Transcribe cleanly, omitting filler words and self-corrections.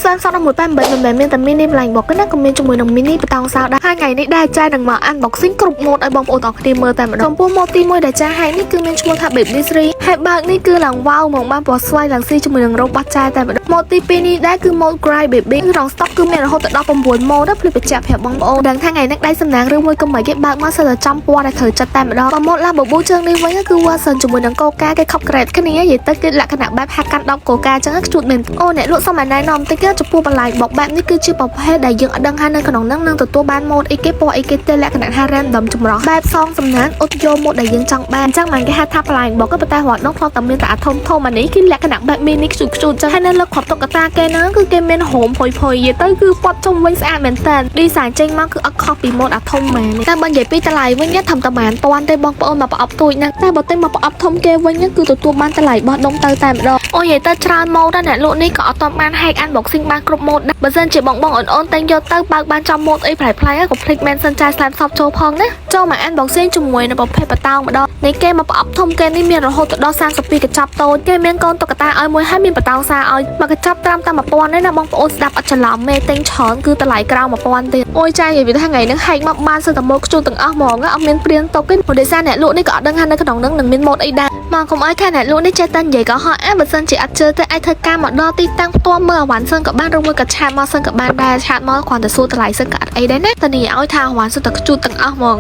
Sơn sau đó một ban bệnh mình tầm mini lành bọc cái nắp comment cho mùi đồng mini và tàu sao đã 2 ngàyនេះដែរចានឹងមកអាន boxing គ្រប់ម៉ូតឲ្យបងប្អូនទាំងគ្នាមើលតែម្ដងចំពោះម៉ូតទី1ដែលចាហើយនេះគឺមានឈ្មោះថា Baby 3ហើយបើកនេះគឺឡើងវ៉ាវមកបានពណ៌ស្វាយឡើងស៊ីជាមួយនឹងរោគបាត់ចាតែម្ដងម៉ូតទី2នេះដែរគឺម៉ូត Cry Baby ក្នុង stock គឺមានរហូតដល់9ម៉ូតភ្លេចបញ្ជាក់ប្រាប់បងប្អូនដឹងថាថ្ងៃនេះដៃសំណាងឬមួយក៏មិនគេបើកមកសិតតែចំពណ៌ដែលត្រូវចិត្តតែម្ដងម៉ូតឡាបប៊ូជើងនេះវិញគឺ version ជាមួយនឹងកូកាគេខុបក្រេតគ្នានិយាយទៅគឺលក្ខណៈបែបហាក់កាន់10កូកាចឹងខ្ជូតមែនអូអ្នកលក់សុំឲ្យណែនាំតិចចំពោះបន្លែបុកបែបនេះគឺជាប្រភេទដែលយើងអត់ដឹងថានៅក្នុងហ្នឹងនឹងទទួលបានម៉ូតអីគេពណ៌អីគេទេលក្ខណៈថា random ចម្រោះបែបសងសំណាងអត់យកម៉ូតដែលយើងចង់បានអញ្ចឹងមិនគេហៅថាបន្លែបុកក៏ប៉ុន្តែរត់នោះផ្លោតតែមានតែអាធំអានេះគឺលក្ខណៈបែប mini ខ្ជូតចឹងហើយនៅលើខប់តុកតាគេហ្នឹងគឺគេមានហូមផុយនិយាយទៅគឺពត់ជុំវិញស្អាតមែនតើ design ចេញមកគឺអត់ខុសពីម៉ូតអាធំម៉ែនេះតែបើនិយាយពីតម្លៃវិញធំតែបានពាន់ទេបងប្អូនមកប្រអប់ទូចហ្នឹងតែបើទិញមកប្រអប់ធំគេវិញគឺទទួលបានតម្លៃបោះដុំទៅតែម្ដងអូនិយាយទៅច្រើនម៉ូតណាអ្នកលក់នេះក៏អត់ទាន់បាន hack unboxing បានគ្រប់ម៉ូតដែរបើសិនជាបងអូនតែងយកទៅបើកបានចំម៉ូតអីប្លែកៗក៏ភ្លេចមែនសិនចាយស្លាប់សពចូលផងណាចូលមក unboxing ជាមួយនៅប្រភេទបតោងម្ដងនេះគេមកប្រអប់ធំគេនេះមានរហូតដល់32កញ្ចប់តូចគេមានកូនតុក្កតាឲ្យមួយហើយមានបតោងសាឲ្យមកកញ្ចប់ត្រាំតែ1000ទេណាបងប្អូនស្ដាប់អត់ច្រឡំមេទិញច្រើនគឺតម្លៃក្រៅ1000ទៀតអូយចានិយាយពីថ្ងៃហ្នឹងហែកមកបានសិនតែម៉ូតខ្ជូតទាំងអស់ហ្មងអត់មានព្រៀងតុកទេព្រោះដោយសារអ្នកលក់នេះក៏អត់ដឹងថានៅក្នុងហ្នឹងនឹងមានម៉ូតអីដែរមកកុំឲ្យថាអ្នកលក់នេះចេះតែនិយាយក៏ហោះបើសិនជាអត់ជឿទេអាចធ្វើការមកដល់ទីតាំងផ្ទាល់មើលអាវ៉ាន់សិនក៏បានឬមួយក៏ឆាតមកសិនក៏បានដែរឆាតមកគ្រាន់តែសួរតម្លៃសិនក៏អត់អីដែរណាតែនិយាយឲ្យថាអាវ៉ាន់សិនតែខ្ជូតទាំងអស់ហ្មង